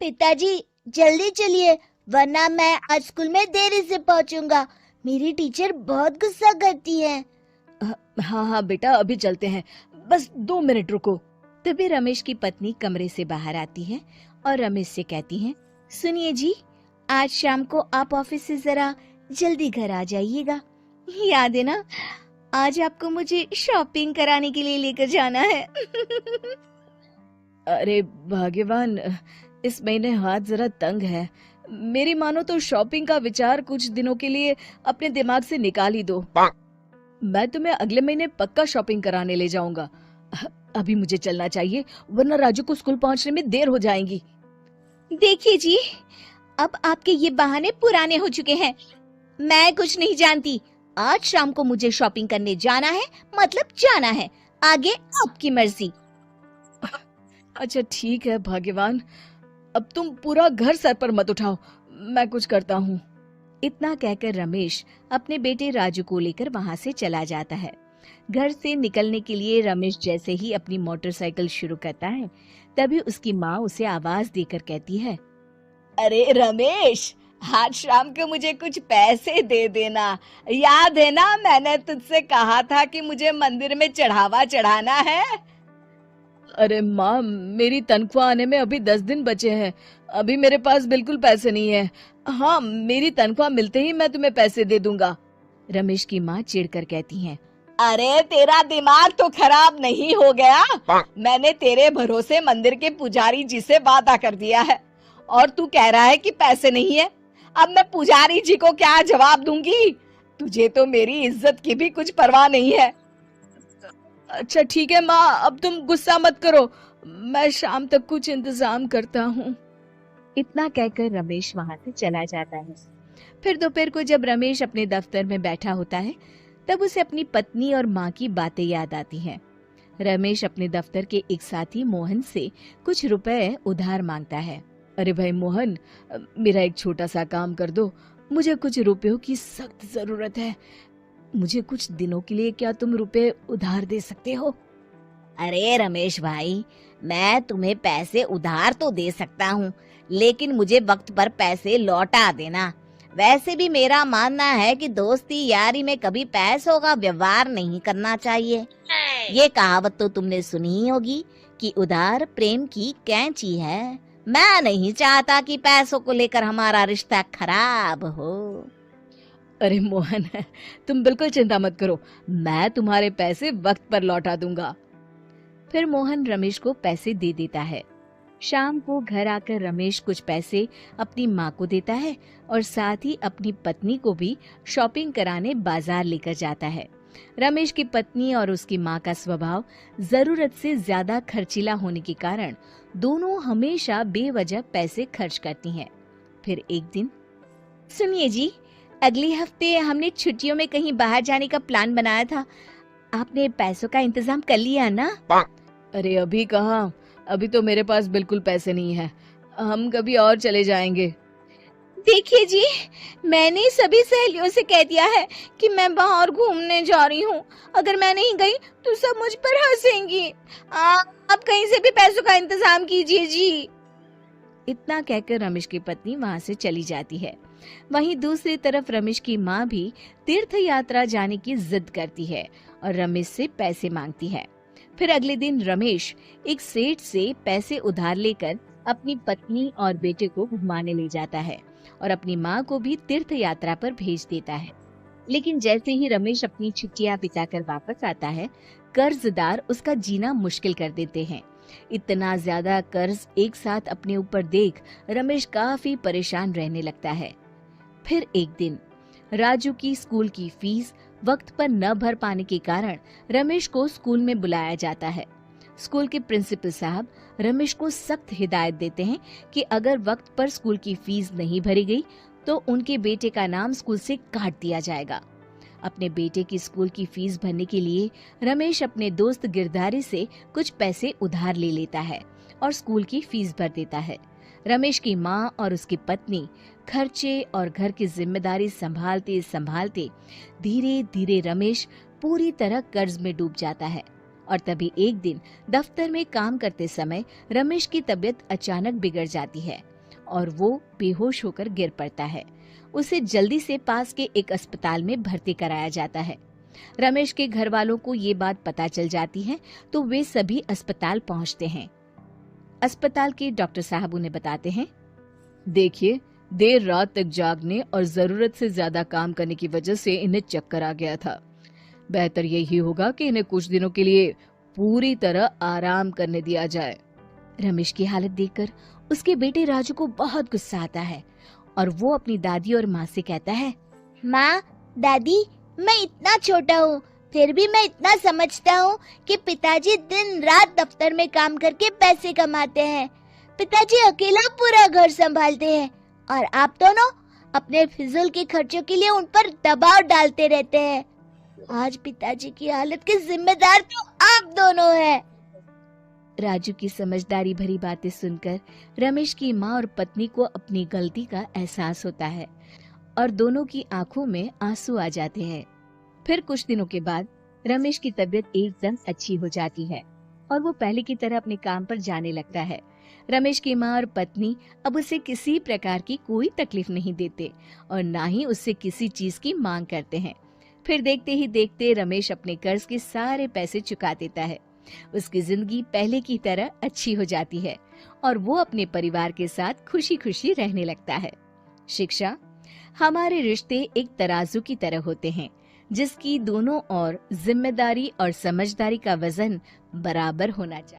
पिताजी, जल्दी चलिए, वरना मैं आज स्कूल में देरी से पहुंचूंगा। मेरी टीचर बहुत गुस्सा करती है। हाँ हाँ बेटा, अभी चलते हैं, बस 2 मिनट रुको। तभी रमेश की पत्नी कमरे से बाहर आती है और रमेश से कहती है, सुनिए जी, आज शाम को आप ऑफिस से जरा जल्दी घर आ जाइएगा। याद है ना, आज आपको मुझे शॉपिंग कराने के लिए लेकर जाना है। अरे भाग्यवान, इस महीने हाथ जरा तंग है। मेरी मानो तो शॉपिंग का विचार कुछ दिनों के लिए अपने दिमाग से निकाल ही दो। मैं तुम्हें अगले महीने पक्का शॉपिंग कराने ले जाऊंगा। अभी मुझे चलना चाहिए, वरना राजू को स्कूल पहुंचने में देर हो जाएगी। देखिए जी, अब आपके ये बहाने पुराने हो चुके हैं। मैं कुछ नहीं जानती। आज शाम को मुझे शॉपिंग करने जाना है, मतलब जाना है। आगे आपकी मर्जी। अच्छा ठीक है भाग्यवान, अब तुम पूरा घर सर पर मत उठाओ, मैं कुछ करता हूँ। इतना कहकर रमेश अपने बेटे राजू को लेकर वहां से चला जाता है। घर से निकलने के लिए रमेश जैसे ही अपनी मोटरसाइकिल शुरू करता है, तभी उसकी माँ उसे आवाज देकर कहती है, अरे रमेश, आज शाम को मुझे कुछ पैसे दे देना। याद है ना, मैंने तुझसे कहा था कि मुझे मंदिर में चढ़ावा चढ़ाना है। अरे माँ, मेरी तनख्वाह आने में अभी 10 दिन बचे हैं। अभी मेरे पास बिल्कुल पैसे नहीं है। हाँ, मेरी तनख्वाह मिलते ही मैं तुम्हें पैसे दे दूंगा। रमेश की माँ चिढ़कर कहती है, अरे तेरा दिमाग तो खराब नहीं हो गया? मैंने तेरे भरोसे मंदिर के पुजारी जी से वादा कर दिया है और तू कह रहा है कि पैसे नहीं है। अब मैं पुजारी जी को क्या जवाब दूंगी? तुझे तो मेरी इज्जत की भी कुछ परवाह नहीं है। अच्छा ठीक है माँ, अब तुम गुस्सा मत करो, मैं शाम तक कुछ इंतजाम करता हूँ। इतना कहकर रमेश वहां से चला जाता है। फिर दोपहर को जब रमेश अपने दफ्तर में बैठा होता है, तब उसे अपनी पत्नी और माँ की बातें याद आती हैं। रमेश अपने दफ्तर के एक साथी मोहन से कुछ रुपए उधार मांगता है। अरे भाई मोहन, मेरा एक छोटा सा काम कर दो, मुझे कुछ रुपयों की सख्त जरूरत है। मुझे कुछ दिनों के लिए क्या तुम रुपए उधार दे सकते हो? अरे रमेश भाई, मैं तुम्हें पैसे उधार तो दे सकता हूँ, लेकिन मुझे वक्त पर पैसे लौटा देना। वैसे भी मेरा मानना है कि दोस्ती यारी में कभी पैसों का व्यवहार नहीं करना चाहिए। ये कहावत तो तुमने सुनी ही होगी कि उधार प्रेम की कैंची है। मैं नहीं चाहता कि पैसों को लेकर हमारा रिश्ता खराब हो। अरे मोहन, तुम बिल्कुल चिंता मत करो, मैं तुम्हारे पैसे वक्त पर लौटा दूंगा। फिर मोहन रमेश को पैसे दे देता है। शाम को घर आकर रमेश कुछ पैसे अपनी माँ को देता है और साथ ही अपनी पत्नी को भी शॉपिंग कराने बाजार लेकर जाता है। रमेश की पत्नी और उसकी माँ का स्वभाव जरूरत से ज्यादा खर्चीला होने के कारण दोनों हमेशा बेवजह पैसे खर्च करती हैं। फिर एक दिन, सुनिए जी, अगले हफ्ते हमने छुट्टियों में कहीं बाहर जाने का प्लान बनाया था। आपने पैसों का इंतजाम कर लिया ना? अरे अभी कहाँ, अभी तो मेरे पास बिल्कुल पैसे नहीं है। हम कभी और चले जाएंगे। देखिए जी, मैंने सभी सहेलियों से कह दिया है कि मैं बाहर घूमने जा रही हूँ। अगर मैं नहीं गई तो सब मुझ पर हंसेंगी। आप कहीं से भी पैसों का इंतजाम कीजिए जी। इतना कहकर रमेश की पत्नी वहाँ से चली जाती है। वहीं दूसरी तरफ रमेश की माँ भी तीर्थ यात्रा जाने की जिद करती है और रमेश से पैसे मांगती है। फिर अगले दिन रमेश एक सेठ से पैसे उधार लेकर अपनी पत्नी और बेटे को घुमाने ले जाता है और अपनी माँ को भी तीर्थ यात्रा पर भेज देता है। लेकिन जैसे ही रमेश अपनी छुट्टियां बिताकर वापस आता है, कर्जदार उसका जीना मुश्किल कर देते हैं। इतना ज्यादा कर्ज एक साथ अपने ऊपर देख रमेश काफी परेशान रहने लगता है। फिर एक दिन राजू की स्कूल की फीस वक्त पर न भर पाने के कारण रमेश को स्कूल में बुलाया जाता है। स्कूल के प्रिंसिपल साहब रमेश को सख्त हिदायत देते हैं कि अगर वक्त पर स्कूल की फीस नहीं भरी गई तो उनके बेटे का नाम स्कूल से काट दिया जाएगा। अपने बेटे की स्कूल की फीस भरने के लिए रमेश अपने दोस्त गिरधारी से कुछ पैसे उधार ले लेता है और स्कूल की फीस भर देता है। रमेश की माँ और उसकी पत्नी खर्चे और घर की जिम्मेदारी संभालते संभालते धीरे धीरे रमेश पूरी तरह कर्ज में डूब जाता है और तभी एक दिन दफ्तर में काम करते समय रमेश की तबीयत अचानक बिगड़ जाती है और वो बेहोश होकर गिर पड़ता है। उसे जल्दी से पास के एक अस्पताल में भर्ती कराया जाता है। रमेश के घर वालों को ये बात पता चल जाती है तो वे सभी अस्पताल पहुंचते हैं। अस्पताल के डॉक्टर साहब उन्हें बताते हैं, देखिए, देर रात तक जागने और जरूरत से ज्यादा काम करने की वजह से इन्हें चक्कर आ गया था। बेहतर यही होगा कि इन्हें कुछ दिनों के लिए पूरी तरह आराम करने दिया जाए। रमेश की हालत देखकर उसके बेटे राजू को बहुत गुस्सा आता है और वो अपनी दादी और माँ से कहता है, माँ, दादी, मैं इतना छोटा हूँ, फिर भी मैं इतना समझता हूँ कि पिताजी दिन रात दफ्तर में काम करके पैसे कमाते हैं। पिताजी अकेला पूरा घर संभालते हैं और आप दोनों अपने फिजूल के खर्चों के लिए उन पर दबाव डालते रहते हैं। आज पिताजी की हालत के जिम्मेदार तो आप दोनों हैं। राजू की समझदारी भरी बातें सुनकर रमेश की माँ और पत्नी को अपनी गलती का एहसास होता है और दोनों की आंखों में आंसू आ जाते हैं। फिर कुछ दिनों के बाद रमेश की तबीयत एकदम अच्छी हो जाती है और वो पहले की तरह अपने काम पर जाने लगता है। रमेश की माँ और पत्नी अब उसे किसी प्रकार की कोई तकलीफ नहीं देते और ना ही उससे किसी चीज की मांग करते हैं। फिर देखते ही देखते रमेश अपने कर्ज के सारे पैसे चुका देता है। उसकी जिंदगी पहले की तरह अच्छी हो जाती है और वो अपने परिवार के साथ खुशी खुशी रहने लगता है। शिक्षा, हमारे रिश्ते एक तराजू की तरह होते हैं जिसकी दोनों ओर जिम्मेदारी और समझदारी का वजन बराबर होना चाहिए।